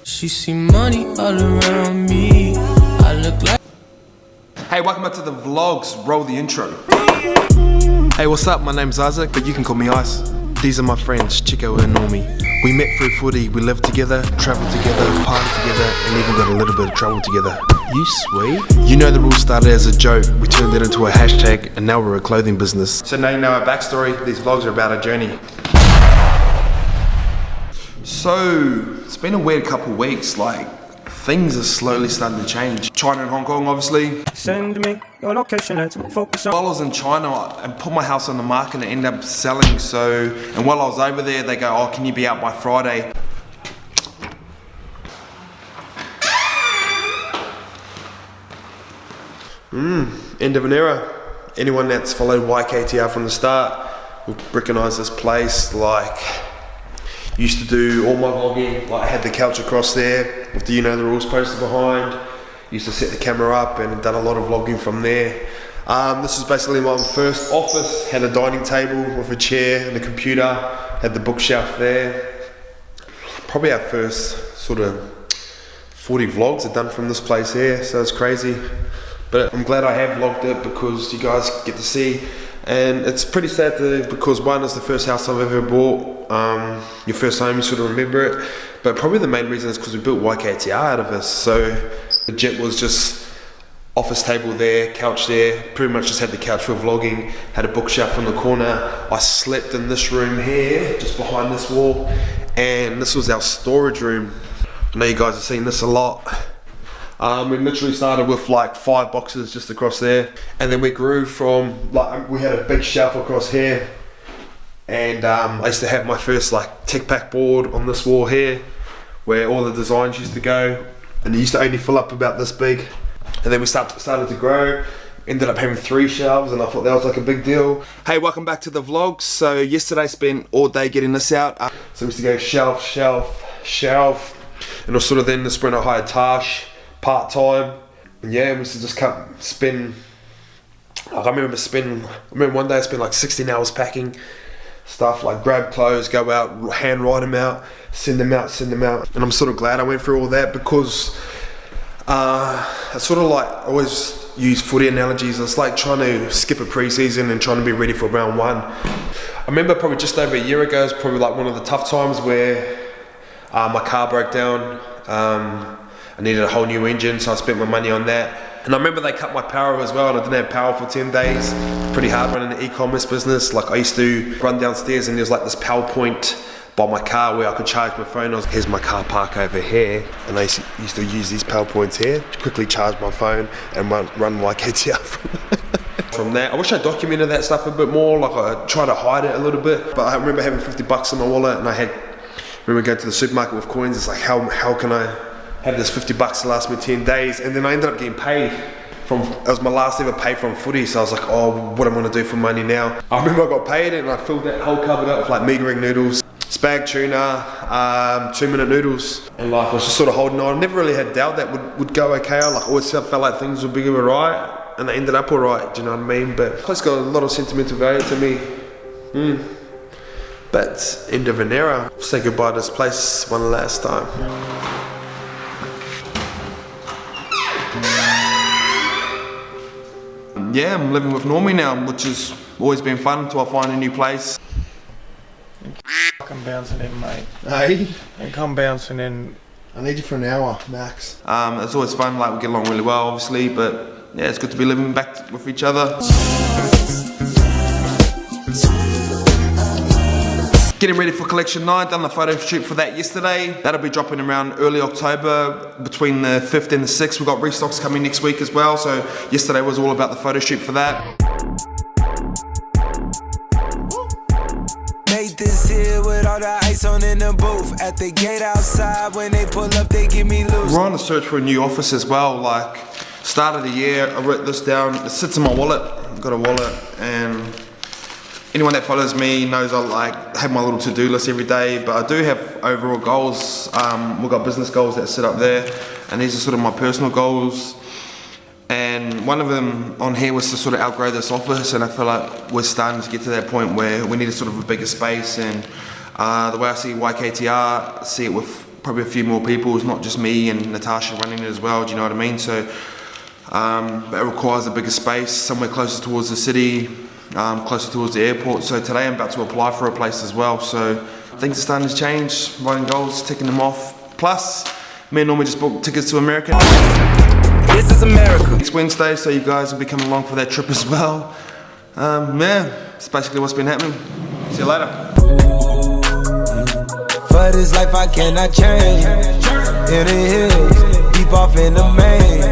She see money all around me. I look like. Hey, welcome back to the vlogs. Roll the intro. Hey, what's up? My name's Isaac, but you can call me Ice. These are my friends, Chico and Normie. We met through footy, we lived together, travelled together, partied together, and even got a little bit of trouble together. You sweet? You know the rules started as a joke, we turned it into a hashtag, and now we're a clothing business. So now you know our backstory, these vlogs are about our journey. So, it's been a weird couple of weeks, like, things are slowly starting to change. China and Hong Kong, obviously. Send me your location, let's focus on. While I was in China and put my house on the market and it ended up selling, and while I was over there, they go, oh, can you be out by Friday? End of an era. Anyone that's followed YKTR from the start will recognise this place. Like, used to do all my vlogging, like I had the couch across there with the You Know the Rules poster behind. Used to set the camera up and done a lot of vlogging from there. This was basically my first office, had a dining table with a chair and a computer, had the bookshelf there. Probably our first sort of 40 vlogs are done from this place here, so it's crazy. But I'm glad I have vlogged it because you guys get to see. And it's pretty sad because one, it's the first house I've ever bought. Your first home, you sort of remember it. But probably the main reason is because we built YKTR out of this. So legit was just office table there, couch there, pretty much just had the couch for vlogging, had a bookshelf in the corner. I slept in this room here, just behind this wall. And this was our storage room. I know you guys have seen this a lot. We literally started with like 5 boxes just across there, and then we grew from, like, we had a big shelf across here, and I used to have my first like tech pack board on this wall here where all the designs used to go, and it used to only fill up about this big. And then we started to grow, ended up having 3 shelves, and I thought that was like a big deal. Hey, welcome back to the vlogs. So yesterday spent all day getting this out. So we used to go shelf, shelf, shelf, and it was sort of then the sprint I hired Tash part-time, and yeah, we used to just spend, like, I remember one day I spent like 16 hours packing stuff, like grab clothes, go out, hand write them out, send them out, and I'm sort of glad I went through all that because it's sort of like, I always use footy analogies. It's like trying to skip a pre-season and trying to be ready for round 1. I remember probably just over a year ago, it's probably like one of the tough times where my car broke down. I needed a whole new engine, so I spent my money on that. And I remember they cut my power as well, and I didn't have power for 10 days. Pretty hard running an e-commerce business. Like, I used to run downstairs and there's like this power point by my car where I could charge my phone. Here's my car park over here, and I used to use these power points here to quickly charge my phone and run YKTR from that. I wish I documented that stuff a bit more. Like, I try to hide it a little bit, but I remember having 50 bucks in my wallet, and I remember going to the supermarket with coins. It's like, how can I have this 50 bucks to last me 10 days? And then I ended up getting paid it was my last ever pay from footy, so I was like, oh, what am I gonna do for money now? I remember I got paid and I filled that whole cupboard up with like meat ring noodles, spag tuna, 2-minute noodles, and like I was just sort of holding on. I never really had doubt that would go okay. I always felt like things would be alright, and they ended up alright, do you know what I mean? But it's got a lot of sentimental value to me. But end of an era. Say goodbye to this place one last time. Yeah, I'm living with Normie now, which has always been fun until I find a new place. Come bouncing in, mate. Hey? And come bouncing in. I need you for an hour, max. It's always fun, like, we get along really well, obviously, but yeah, it's good to be living back with each other. Getting ready for collection 9, done the photo shoot for that yesterday. That'll be dropping around early October, between the 5th and the 6th. We've got Restocks coming next week as well, so yesterday was all about the photo shoot for that. Made this here with all the ice on in the booth. At the gate outside, when they pull up, they give me loose. We're on the search for a new office as well. Like, start of the year, I wrote this down. It sits in my wallet. I've got a wallet, and anyone that follows me knows I have my little to-do list every day, but I do have overall goals. We've got business goals that sit up there, and these are sort of my personal goals. And one of them on here was to sort of outgrow this office, and I feel like we're starting to get to that point where we need a sort of a bigger space. And the way I see YKTR, see it with probably a few more people. It's not just me and Natasha running it as well, do you know what I mean? So it requires a bigger space, somewhere closer towards the city, closer towards the airport. So today I'm about to apply for a place as well. So things are starting to change, writing goals, ticking them off. Plus, me and Normie just booked tickets to America. This is America. Next Wednesday, so you guys will be coming along for that trip as well. Yeah, that's basically what's been happening. See you later. For this life I cannot change. In the hills, deep off in the main.